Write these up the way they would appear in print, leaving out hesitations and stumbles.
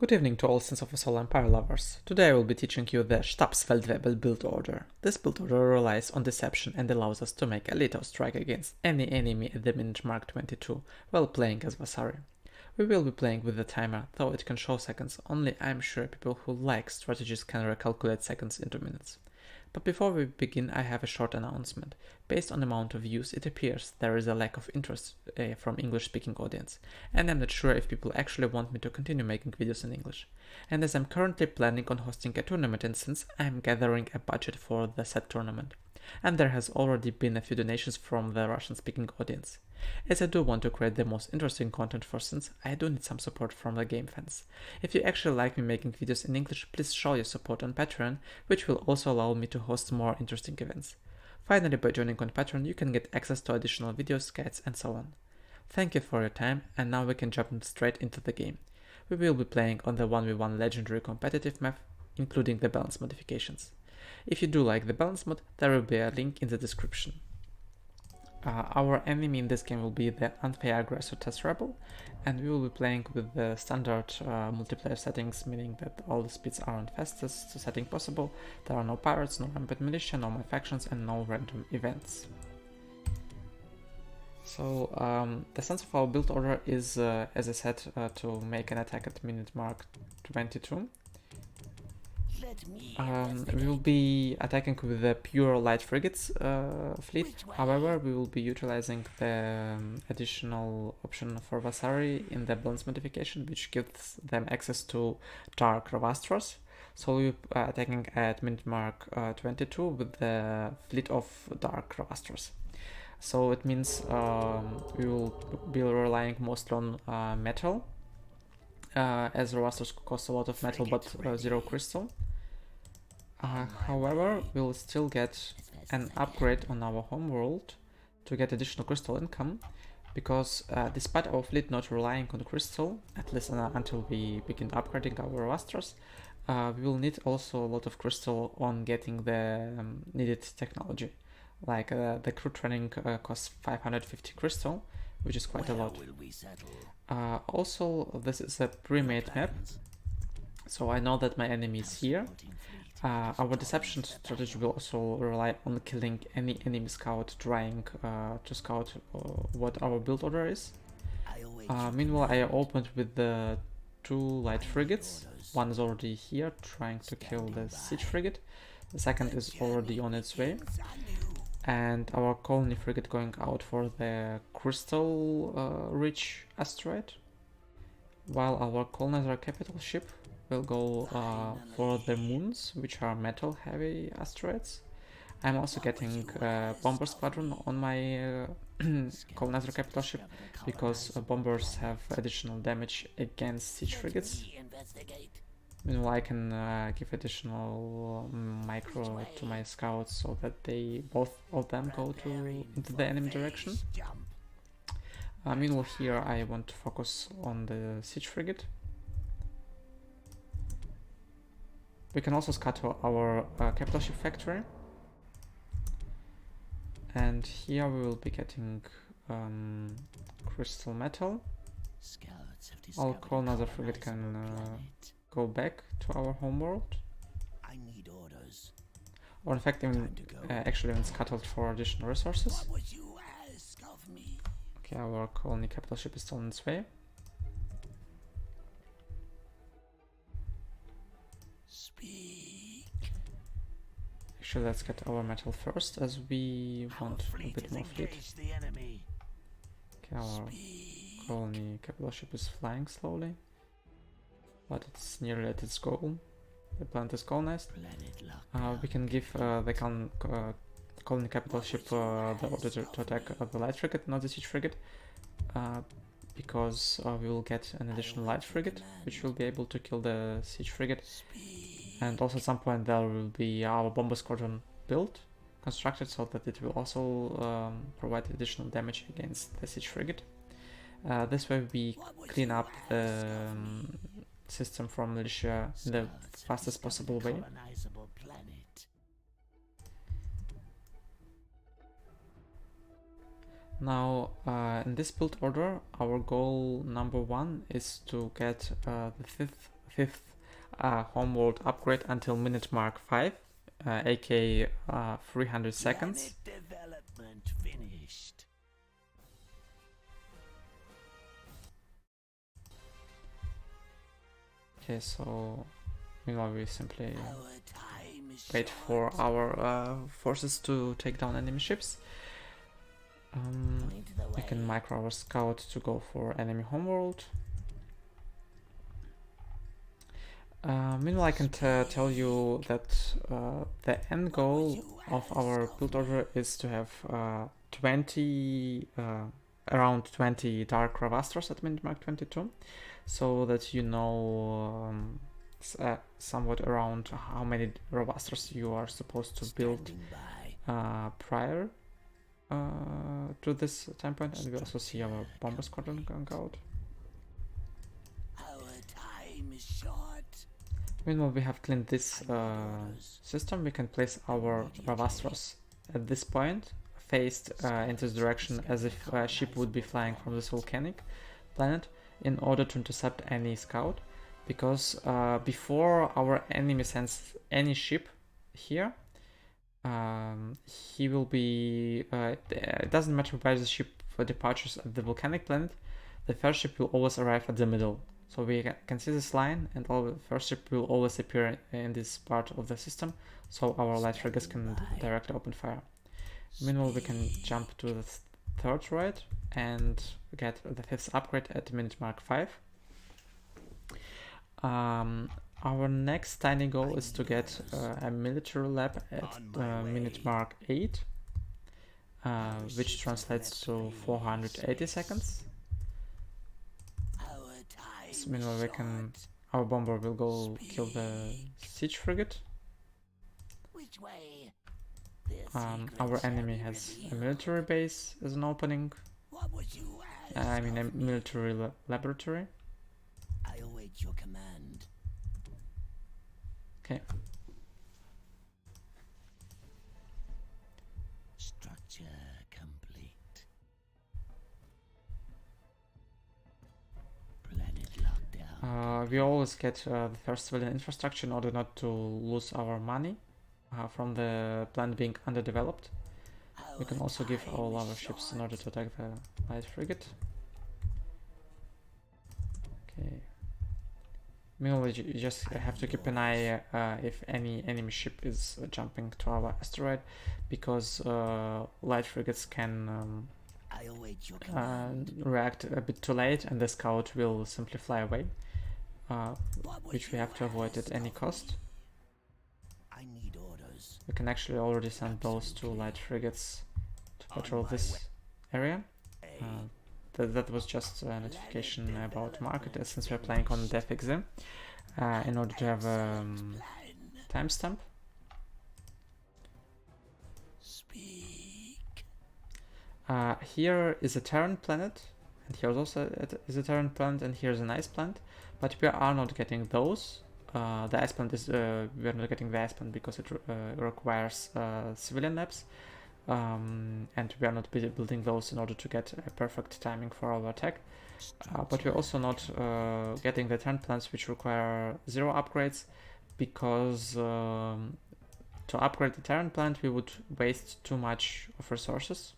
Good evening to all Sins of a Soul Empire lovers. Today I will be teaching you the Stabsfeldwebel build order. This build order relies on deception and allows us to make a lethal strike against any enemy at the minute mark 22 while playing as Vasari. We will be playing with the timer, though it can show seconds, only I'm sure people who like strategies can recalculate seconds into minutes. But before we begin, I have a short announcement. Based on the amount of views, it appears there is a lack of interest from English-speaking audience, and I'm not sure if people actually want me to continue making videos in English. And as I'm currently planning on hosting a tournament instance, I'm gathering a budget for the said tournament. And there has already been a few donations from the Russian-speaking audience. As I do want to create the most interesting content for Sins, I do need some support from the game fans. If you actually like me making videos in English, please show your support on Patreon, which will also allow me to host more interesting events. Finally, by joining on Patreon, you can get access to additional videos, guides, and so on. Thank you for your time, and now we can jump straight into the game. We will be playing on the 1v1 legendary competitive map, including the balance modifications. If you do like the balance mod, there will be a link in the description. Our enemy in this game will be the unfair aggressor cherryrebellion, and we will be playing with the standard multiplayer settings, meaning that all the speeds are on fastest setting possible. There are no pirates, no rampant militia, no my factions, and no random events. So the sense of our build order is, as I said, to make an attack at minute mark 22. We will be attacking with the pure light frigates fleet. However, we will be utilizing the additional option for Vasari in the balance modification, which gives them access to dark ravastros. So we'll be attacking at minute mark 22 with the fleet of dark ravastros. So it means we will be relying mostly on metal, as ravastros cost a lot of metal but zero crystal. However, we'll still get an upgrade on our homeworld to get additional crystal income, because despite our fleet not relying on crystal, at least until we begin upgrading our ravastros, we will need also a lot of crystal on getting the needed technology. Like the crew training costs 550 crystal, which is quite a lot. Also, this is a pre-made map, so I know that my enemy is here. Our deception strategy will also rely on killing any enemy scout trying to scout what our build order is. Meanwhile, I opened with the 2 light frigates. One is already here trying to kill the siege frigate. The second is already on its way. And our colony frigate going out for the crystal rich asteroid, while our colonizer capital ship will go for the moons, which are metal heavy asteroids. I'm also getting bomber squadron on my colonizer capital ship, because bombers have additional damage against siege frigates. Meanwhile, I can give additional micro to my scouts so that they both of them go into the enemy direction. Meanwhile, here I want to focus on the siege frigate. We can also scatter our capital ship factory, and here we will be getting crystal metal. Our colonizer frigate can go back to our homeworld, or in fact actually even scuttled for additional resources. Okay, our colony capital ship is still on its way. Actually, let's get our metal first, as we want a bit more fleet. Okay, our colony capital ship is flying slowly, but it's nearly at its goal. The planet is colonized. We can give the colony capital ship the order to attack the light frigate, not the siege frigate, because we will get an additional light frigate, which will be able to kill the siege frigate. And also at some point there will be our bomber squadron built, constructed, so that it will also provide additional damage against the siege frigate. This way we clean up the system from militia in the fastest possible way. Now, in this build order, our goal number 1 is to get the 5th fifth homeworld upgrade until minute mark 5, aka 300 seconds. Development finished. Okay, so meanwhile we simply wait for our forces to take down enemy ships. We can micro our scout to go for enemy homeworld. Meanwhile, I can tell you that the end goal of our build order is to have 20, around 20 Dark Ravastras at minute mark 22, so that you know somewhat around how many Ravastras you are supposed to build prior to this time point, and we also see our bomber squadron going out. Our time is short. Meanwhile, we have cleaned this system. We can place our Ravastras at this point, faced into the direction as if a ship would be flying from this volcanic planet, in order to intercept any scout, because before our enemy sends any ship here, he will be, it doesn't matter where the ship departures at the volcanic planet, the first ship will always arrive at the middle. So we can see this line, and all the first ship will always appear in this part of the system, so our light frigates can directly open fire. Meanwhile, we can jump to the third droid and get the fifth upgrade at minute mark 5. Our next tiny goal is to get a military lab at minute mark 8, which translates to 480 seconds. So meanwhile, our bomber will go kill the siege frigate. Which way? Our enemy has a military base as an opening. What would you I mean a military laboratory. I await your command. Okay. Structure complete. Planet lockdown. We always get the first civilian infrastructure in order not to lose our money from the planet being underdeveloped. We can also give all our ships in order to attack the light frigate. Okay. Meanwhile, you just have to keep an eye if any enemy ship is jumping to our asteroid, because light frigates can I await your command. react a bit too late, and the scout will simply fly away, which we have to avoid at any cost. I need orders. We can actually already send those two light frigates to patrol this area. That was just a notification about market, since we're playing on DefXim, in order to have a timestamp. Speak. Here is a Terran planet, and here's also is a Terran planet, and here's an ice planet, but we are not getting those. The ice planet is, we are not getting the ice planet because it requires civilian labs. And we are not building those in order to get a perfect timing for our attack, but we're also not getting the Terran plants, which require 0 upgrades, because to upgrade the Terran plant we would waste too much of resources.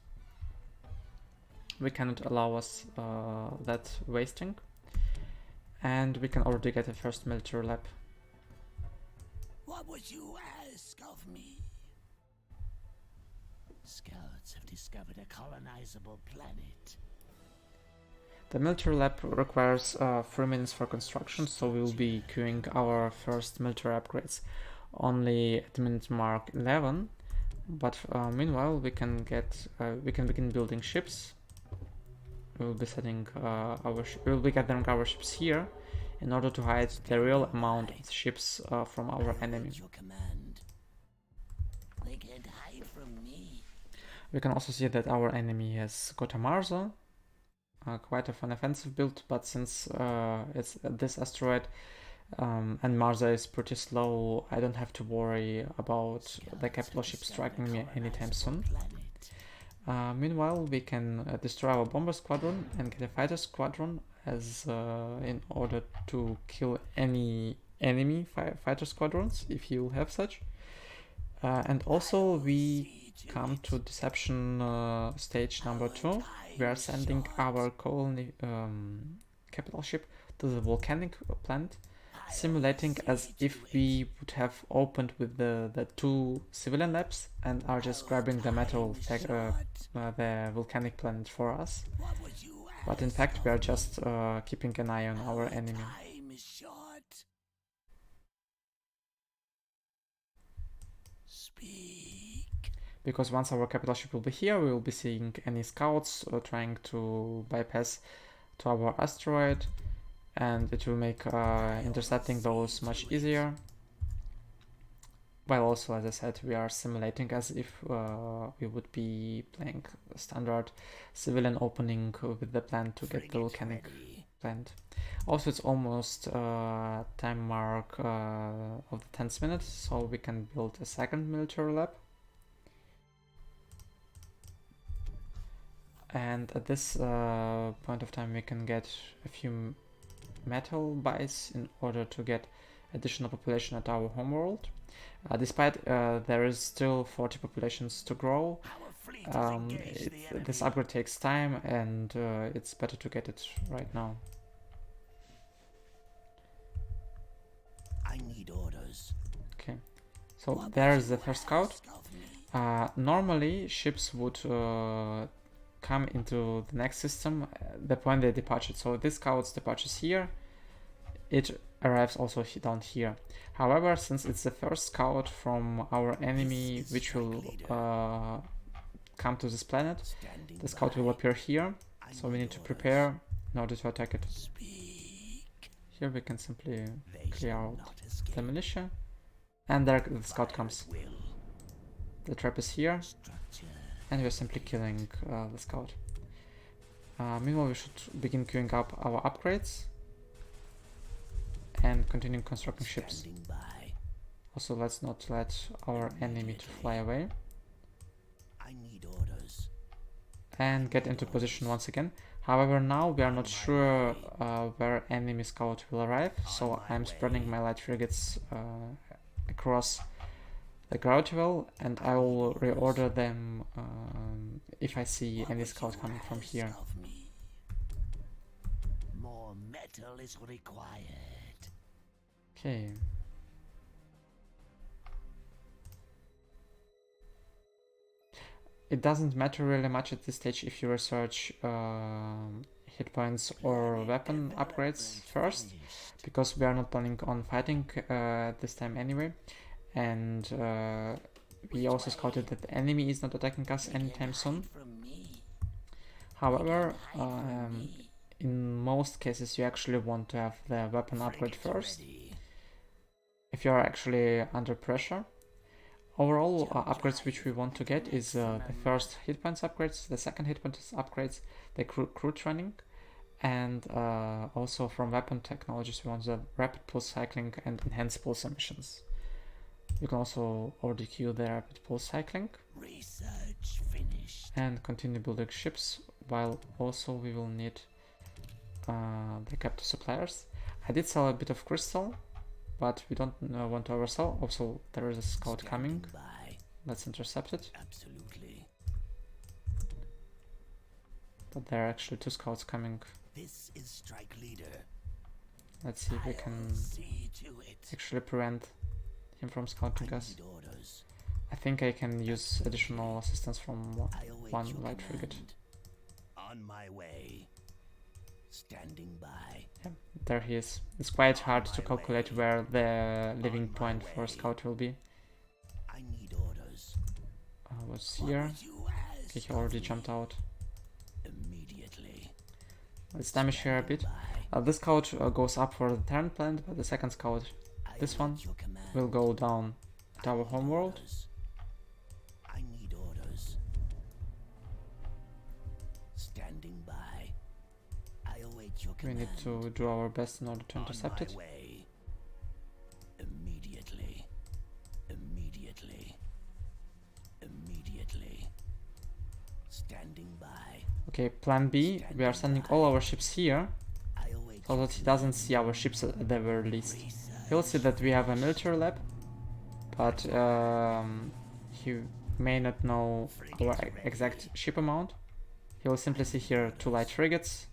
We cannot allow us that wasting, and we can already get a first military lab. What would you ask of me? Scouts have discovered a colonizable planet. The military lab requires 3 minutes for construction, so we will be queuing our first military upgrades only at minute mark 11. But meanwhile, we can begin building ships. We will be setting we will be gathering our ships here in order to hide the real amount of ships from our enemy. Your command. They can't hide from me. We can also see that our enemy has got a Marza, quite of an offensive build, but since it's this asteroid and Marza is pretty slow, I don't have to worry about the capital ship striking me anytime soon. Meanwhile, we can destroy our bomber squadron and get a fighter squadron as in order to kill any enemy fighter squadrons, if you have such. And also we come to deception stage number 2. We are sending our colony capital ship to the volcanic plant, simulating as if we would have opened with the 2 civilian labs and are just grabbing the metal the volcanic planet for us. But in fact we are just keeping an eye on our enemy. Because once our capital ship will be here, we will be seeing any scouts trying to bypass to our asteroid, and it will make intercepting those much easier. While also, as I said, we are simulating as if we would be playing standard civilian opening with the plan to get the volcanic plant. Also, it's almost time mark of the 10th minute, so we can build a second military lab. And at this point of time we can get a few metal buys in order to get additional population at our homeworld. Despite there is still 40 populations to grow, this upgrade takes time, and it's better to get it right now. I need orders. Okay, so there's the first scout. Normally ships would come into the next system the point they departed. So this scout's departures here, it arrives also down here. However, since it's the first scout from our enemy which will come to this planet, the scout will appear here, so we need to prepare in order to attack it. Here we can simply clear out the militia, and there the scout comes. The trap is here, and we're simply killing the scout. Meanwhile, we should begin queuing up our upgrades and continue constructing ships. Also, let's not let our enemy to fly away. And get into position once again. However, now we are not sure where enemy scout will arrive, so I'm spreading my light frigates across the Grautival, and I will reorder them if I see any scout coming from here. More metal is required. Okay. It doesn't matter really much at this stage if you research hit points or weapon upgrades first, because we are not planning on fighting this time anyway, and we also scouted that the enemy is not attacking us anytime soon. However, in most cases you actually want to have the weapon upgrade first if you are actually under pressure. Overall, upgrades which we want to get is the first hit points upgrades, the second hit points upgrades, the crew training, and also from weapon technologies we want the rapid pulse cycling and enhanced pulse emissions. You can also already queue the rapid pulse cycling and continue building ships, while also we will need the captive suppliers. I did sell a bit of crystal, but we don't want to oversell. Also, there is a scout coming. Let's intercept it. Absolutely. But there are actually 2 scouts coming. This is strike leader. Let's see if we can actually prevent him from scouting us. I think I can use additional assistance from one light frigate. On my way. Standing by. Yeah, there he is. It's quite hard to calculate where the living point for a scout will be. I need orders. Was here. Okay, he already jumped out. Immediately. Let's damage here a bit. This scout goes up for the Terran planet, but the second scout, this one, will go down at our homeworld. I need orders. Standing by. I await your We command. need to do our best in order to intercept it. Way. Immediately. Immediately. Immediately. Standing by. Okay, plan B, we are sending all our ships here so that he doesn't see our ships at the very least. He'll see that we have a military lab, but he may not know our exact ship amount. He will simply see here 2 light frigates,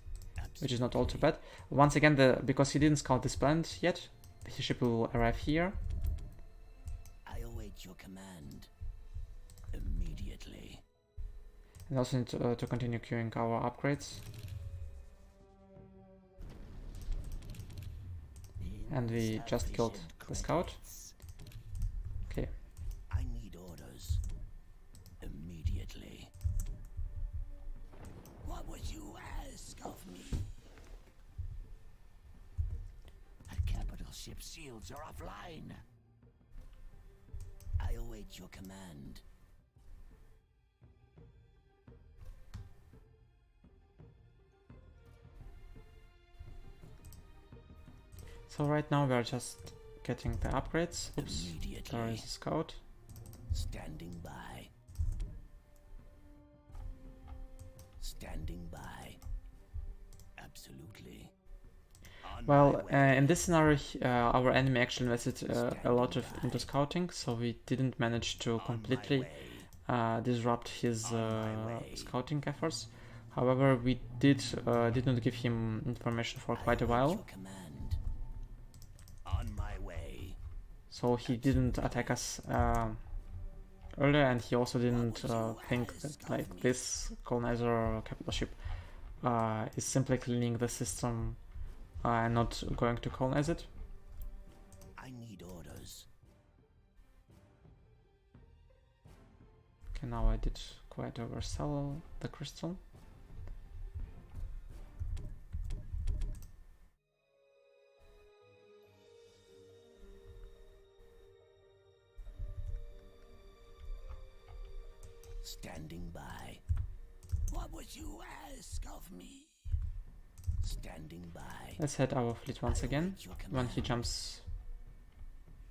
which is not all too bad. Once again, because he didn't scout this planet yet, his ship will arrive here. I await your command immediately. And also need to continue queuing our upgrades. And we just killed the scout. Okay. I need orders immediately. What would you ask of me? The capital ship's shields are offline. I await your command. So right now we are just getting the upgrades. Oops, there is a scout. Standing by. Standing by. Absolutely. Well, in this scenario, our enemy actually invested a lot into scouting, so we didn't manage to completely disrupt his scouting efforts. However, we did not give him information for quite a while. So he didn't attack us earlier, and he also didn't think that like this colonizer or capital ship is simply cleaning the system and not going to colonize it. I need orders. Okay, now I did quite oversell the crystal. Standing by. What would you ask of me? Standing by. Let's head our fleet once again. When he jumps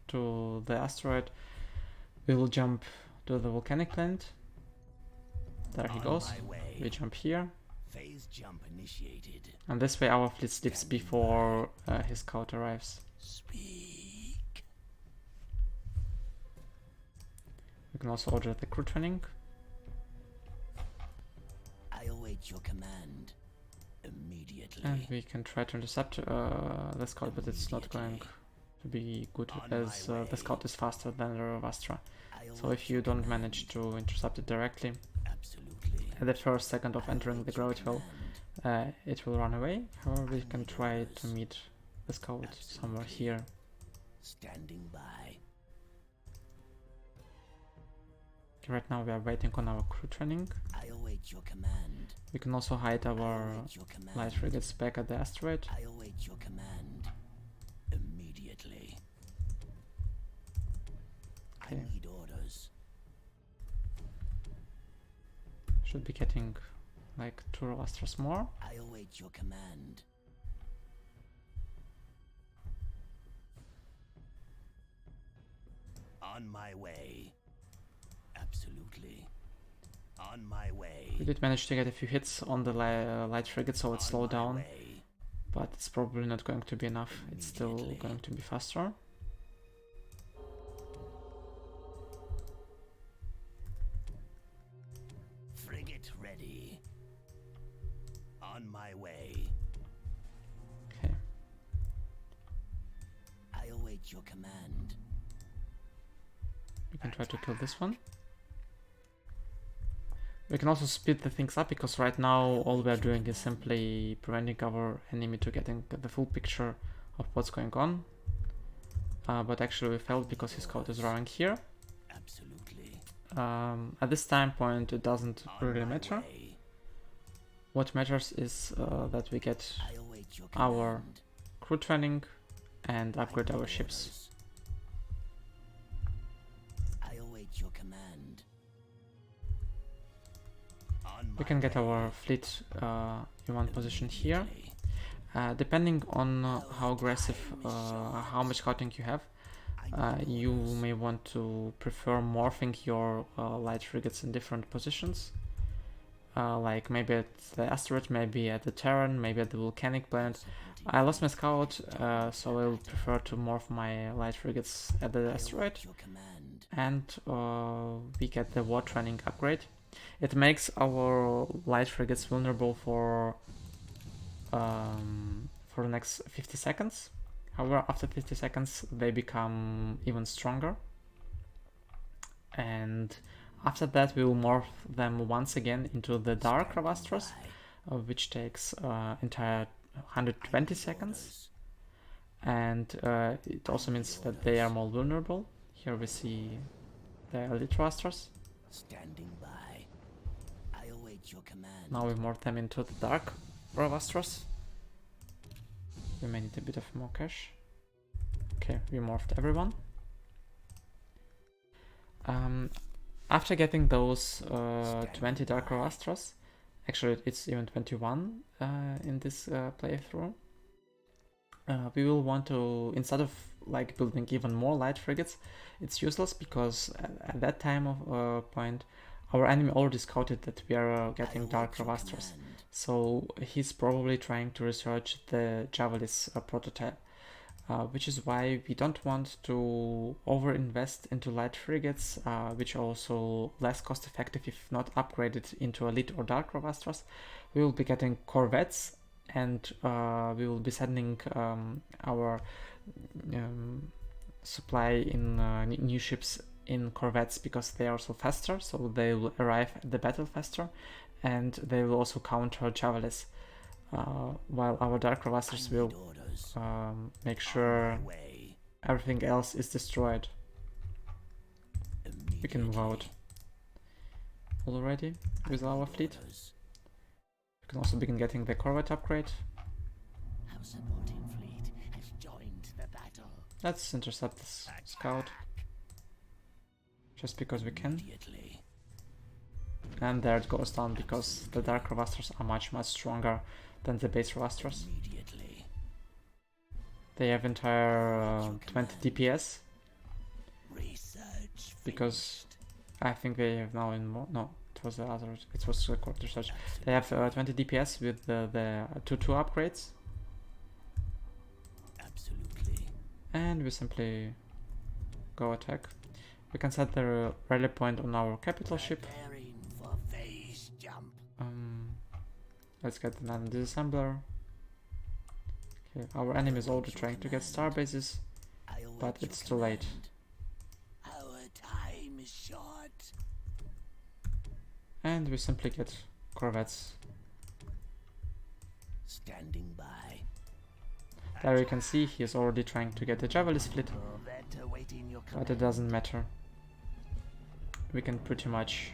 to the asteroid, we will jump to the volcanic planet. There he goes. We jump here. Phase jump initiated. And this way our fleet sleeps before his scout arrives. Speak. We can also order the crew training. I await your command immediately. And we can try to intercept the scout, but it's not going to be good as the scout is faster than the Vastra. So if you don't manage to intercept it directly, at the first second of entering the gravity well, it will run away. However, we can try to meet the scout somewhere here. Standing by. Okay, right now we are waiting on our crew training. I await your command. We can also hide our light frigates back at the asteroid. I await your command immediately. Okay. I need orders. Should be getting like 2 Astros more. I await your command. On my way. Absolutely. On my way. We did manage to get a few hits on the light frigate, so it slowed down. But it's probably not going to be enough. It's still going to be faster. Frigate ready. On my way. Okay. I await your command. We can try to kill this one. We can also speed the things up, because right now all we are doing is simply preventing our enemy to getting the full picture of what's going on. But actually we failed because his scout is running here. Absolutely. At this time point it doesn't really matter. What matters is that we get our crew training and upgrade our ships. I await your command. We can get our fleet in one position here. Depending on how aggressive, how much scouting you have, you may want to prefer morphing your light frigates in different positions. Like maybe at the asteroid, maybe at the Terran, maybe at the volcanic planet. I lost my scout, so I'll prefer to morph my light frigates at the asteroid, and we get the war training upgrade. It makes our light frigates vulnerable for the next 50 seconds. However, after 50 seconds they become even stronger, and after that we will morph them once again into the Dark Ravastros, which takes entire 120 seconds, and it also means that they are more vulnerable. Here we see the Elite Ravastros. Standing by. I await your command. Now we morph them into the Dark Ravastros. We may need a bit of more cash. Okay, we morphed everyone. After getting those 20 Dark Ravastros, actually it's even 21 in this playthrough, we will want to, instead of like building even more light frigates, it's useless because at that time of point our enemy already scouted that we are getting Dark Ravastros, so he's probably trying to research the Javalis prototype, which is why we don't want to over-invest into light frigates, which are also less cost-effective if not upgraded into Elite or Dark Ravastros. We will be getting corvettes, and we will be sending our supply in new ships in corvettes because they are also faster, so they will arrive at the battle faster, and they will also counter Javalis, while our Dark Ravastros will make sure everything else is destroyed. We can move out already with our fleet. We can also begin getting the corvette upgrade. Our supporting fleet has joined the battle. Let's intercept this scout, just because we can. And there it goes down because the Dark Ravastros are much stronger than the base Ravastros. They have entire 20 DPS, because I think they have now in more. No, it was the other. It was a quarter research. They have 20 DPS with the 2-2 upgrades. Absolutely. And we simply go attack. We can set the rally point on our capital ship. For phase jump. Let's get the disassembler. Okay, our enemy is already trying to get star bases, but it's too late. Our time is short. And we simply get corvettes. Standing by. There you can see he is already trying to get the Javalis fleet, Corvette awaiting your but it doesn't matter. We can pretty much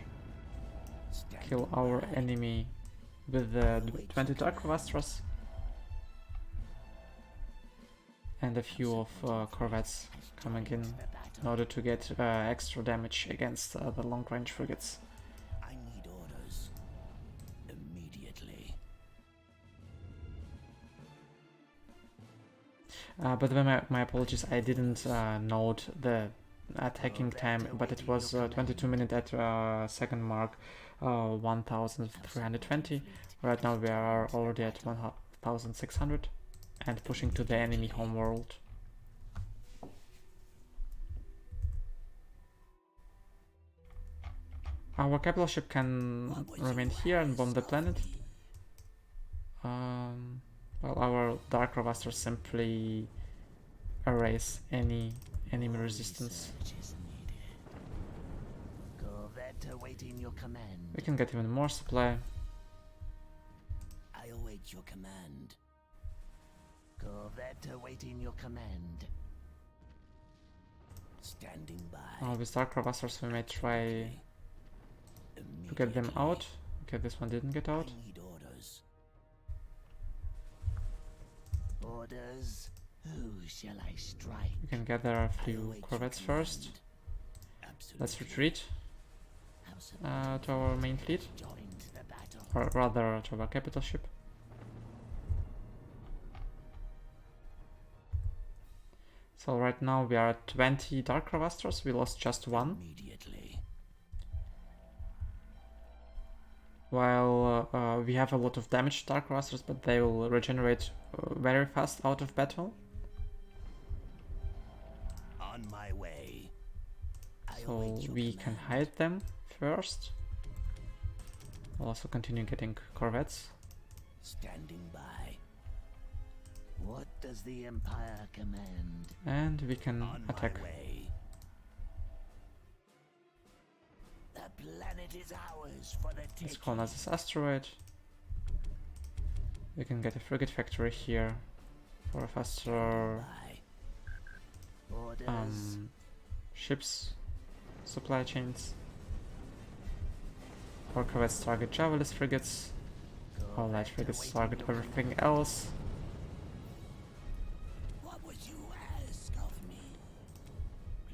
kill our enemy with the 20 Dark Ravastros and a few of corvettes coming in order to get extra damage against the long-range frigates. I need orders immediately. But my apologies, I didn't note the attacking time, but it was 22 minutes at second mark 1320. Right now we are already at 1600 and pushing to the enemy homeworld. Our capital ship can remain here and bomb the planet. While our Dark Ravastros simply erase any enemy resistance. Corvette awaiting your command. We can get even more supply. I await your command. Corvette awaiting your command. Standing by. With Dark Ravastros we may try to get them out. Okay, this one didn't get out. I need orders. Orders. Who shall I strike? We can gather a few corvettes first. Let's retreat to our main fleet, or rather to our capital ship. So right now we are at 20 Dark Ravastros. We lost just one. while we have a lot of damaged Dark Rasters, but they will regenerate very fast out of battle. On my way. I So await your we can command. hide them first. We'll also continue getting corvettes. Standing by. What does the Empire command? And we can On attack. my way. The planet is ours for the Let's taking. colonize this asteroid. We can get a frigate factory here for a faster By. Orders. ships supply chains. Our corvettes target Javelin frigates. Our light frigates target everything else. What would you ask of me?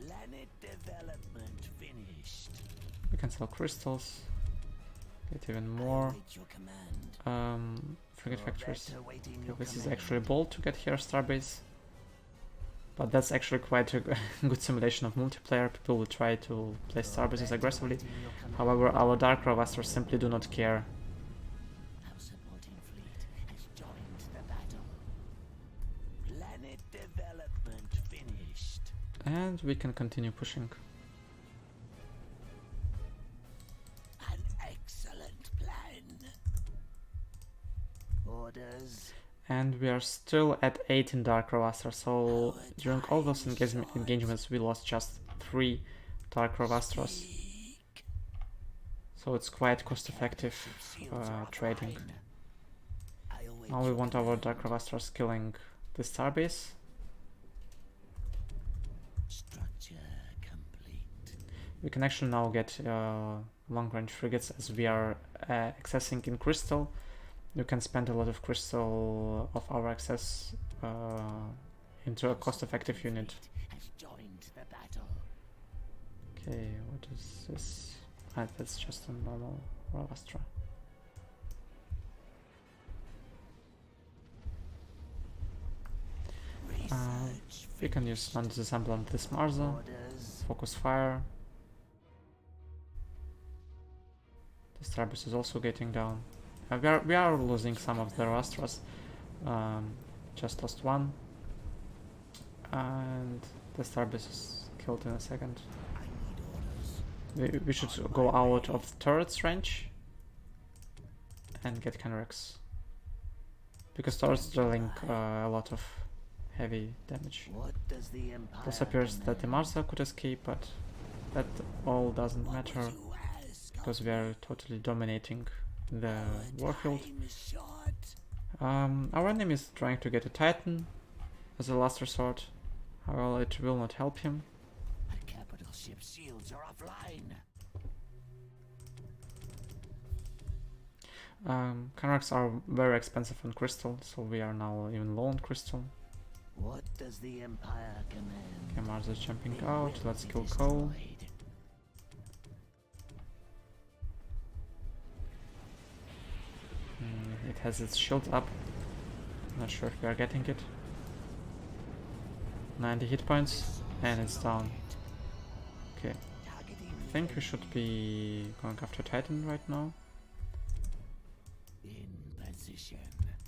Planet development finished. We can sell crystals. Get even I more. await your command. Frigate factories. Corvette awaiting Okay, your this is command. actually bold to get here Starbase. But that's actually quite a good simulation of multiplayer. People will try to play Starbases aggressively. Awaiting your command. However, our Dark Ravasters simply do not care. Our supporting fleet has joined the battle. Planet development finished. And we can continue pushing. An excellent plan. Orders. And we are still at 8 in Dark Ravastar, so during all those engagements we lost just 3 Dark Ravastras. Speak. So it's quite cost effective Shields are trading. offline. I await Now we your want our command. Dark Ravastras killing the Starbase. Structure complete. We can actually now get long range frigates as we are accessing in Crystal. You can spend a lot of Crystal of our access into a cost effective unit. Has joined the battle. Okay, what is this? Ah, that's just a normal Ravastra. Research. We can use non-disassemble on this Marza. Orders. Focus fire. The Starbase is also getting down. We are losing some of the Ravastras. Just lost one. And the Starbase is killed in a second. I need orders. We should go out of the turret's range and get Canrex. Because turrets dealing a lot of heavy damage. What does the Empire It also appears that the command? Marsa could escape, but that all doesn't What matter would you ask because of we are totally dominating the Our warfield. time is short. Our enemy is trying to get a Titan as a last resort. However, it will not help him. The capital ship's shields are offline. Canrex are very expensive on crystal, so we are now even low on crystal. What does the Empire command? Okay, Mars is jumping They out. will Let's be kill Cole. destroyed. It has its shield up. Not sure if we are getting it. 90 hit points, and it's down. Okay, Targeting I think we should be going after Titan right now. in position.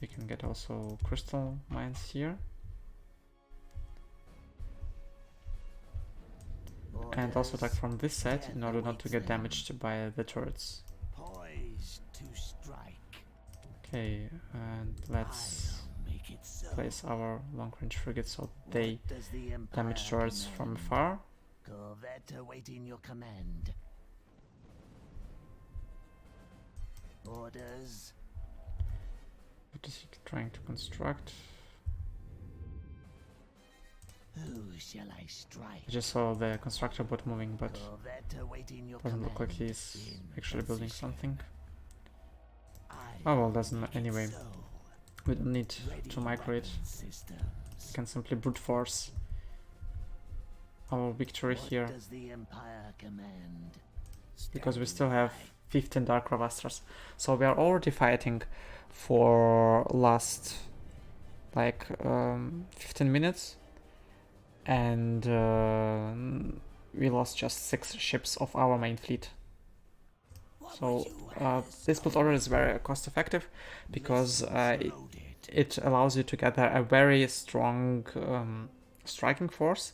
We can get also crystal mines here. And also attack Orders. from this side in order not to get damaged by the turrets. Poised to strike. Okay, and let's I'll make it so. place our long range frigates so they What does the Empire damage turrets from command? afar. Corvette awaiting your command. Orders. What is he trying to construct? Who shall I strike? I just saw the constructor bot moving, but Corvette awaiting your doesn't look like command. he's In actually building position. something. I Oh well, doesn't make it anyway. so. We don't need Ready to micro it. weapon systems. We can simply brute force our victory What here does the Empire command? because we Standing still have by. 15 Dark Ravastras. So we are already fighting for last like 15 minutes, and we lost just 6 ships of our main fleet. So this build order is very cost effective because it allows you to gather a very strong striking force,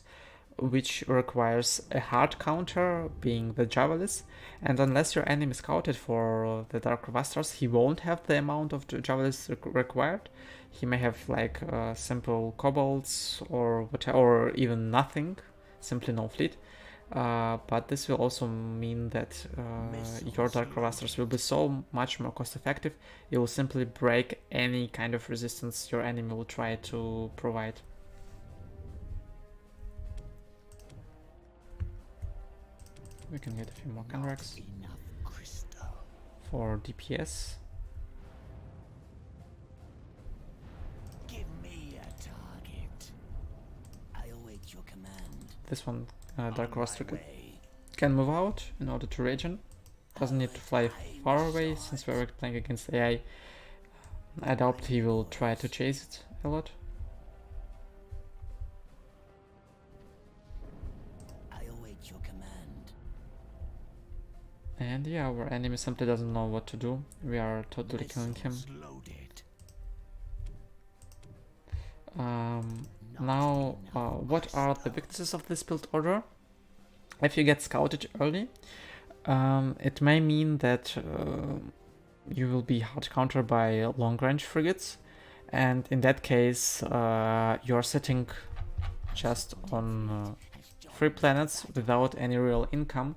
which requires a hard counter, being the javelins, and unless your enemy is scouted for the Dark Ravasters, he won't have the amount of javelins required. He may have like simple kobolds or whatever, or even nothing, simply no fleet. But this will also mean that your Dark Ravasters will be so much more cost effective. It will simply break any kind of resistance your enemy will try to provide. We can get a few more Canrax for DPS. Give me a target. I await your command. This one, Dark Ravastar, can move out in order to regen. Doesn't need to fly far away since we're playing against AI. I doubt he will try to chase it a lot. I await your command. And yeah, our enemy simply doesn't know what to do. We are totally killing him. Now, what are the weaknesses of this build order? If you get scouted early, it may mean that you will be hard countered by long-range frigates, and in that case, you're sitting just on 3 planets without any real income.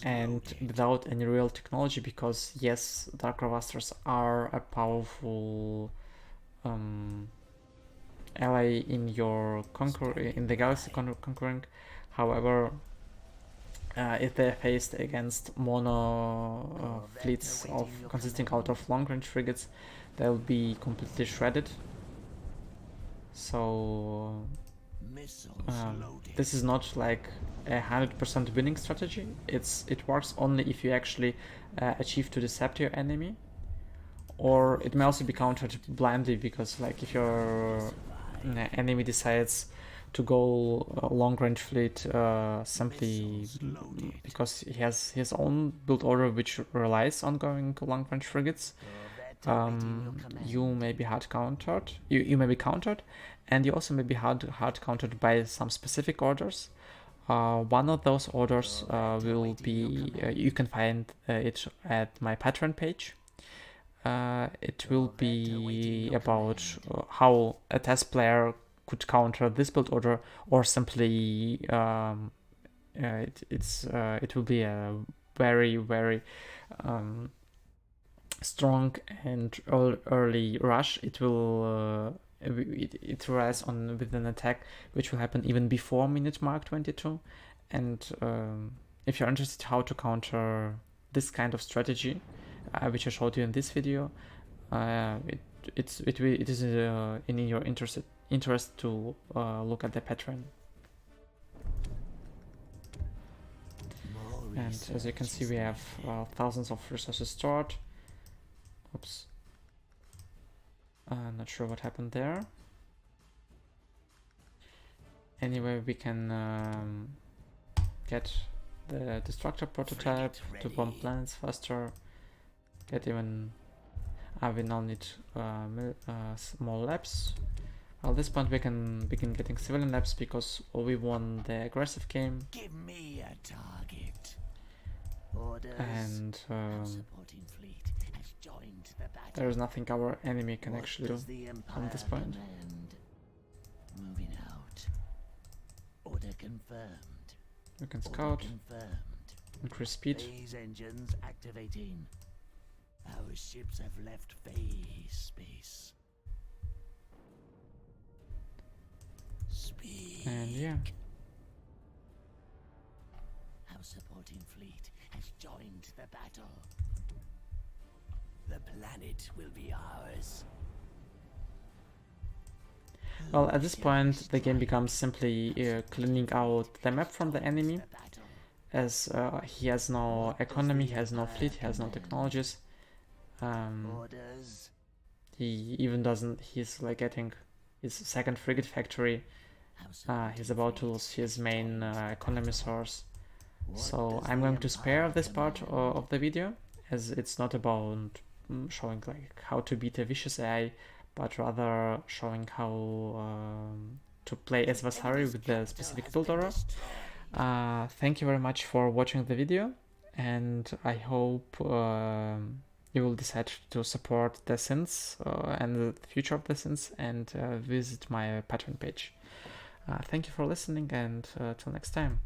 And without any real technology, because yes, Dark Ravasters are a powerful ally in your in the galaxy conquering. However, if they're faced against mono fleets consisting out of long-range frigates, they'll be completely shredded. So this is not like a 100% winning strategy. It works only if you actually achieve to decept your enemy, or it may also be countered blindly, because like if your enemy decides to go long-range fleet simply because he has his own build order which relies on going long-range frigates, you may be hard countered. You may be countered, and you also may be hard countered by some specific orders. One of those orders will be, you can find it at my Patreon page. It will be about how a test player could counter this build order, or simply it will be a very strong and early rush. It will it relies on with an attack which will happen even before minute mark 22. And if you're interested how to counter this kind of strategy, which I showed you in this video, it is in your interest to look at the Patreon. And as you can see, we have thousands of resources stored. Oops. Not sure what happened there. Anyway, we can get the destructor prototype to bomb planets faster. Get even... we now need small labs. At this point we can begin getting civilian labs because we won the aggressive game. Give me a target. Orders. And Supporting fleet has joined the battle. there is nothing our enemy can actually do at this point. Moving out. Order confirmed. We can scout, Confirmed. increase speed. Phase engines activating. Our ships have left phase space. Speed. And yeah, Our supporting fleet has joined the battle. The planet will be ours. well, at this point the game becomes simply cleaning out the map from the enemy, as he has no economy, he has no fleet, he has no technologies. Orders. He even doesn't, he's like getting his second frigate factory. He's about to lose his main economy source. So I'm going to spare this part of the video, as it's not about showing like how to beat a vicious AI, but rather showing how to play as Vasari with the specific build order. Thank you very much for watching the video, and I hope you will decide to support the synths and the future of the synths, and visit my Patreon page. Thank you for listening, and till next time.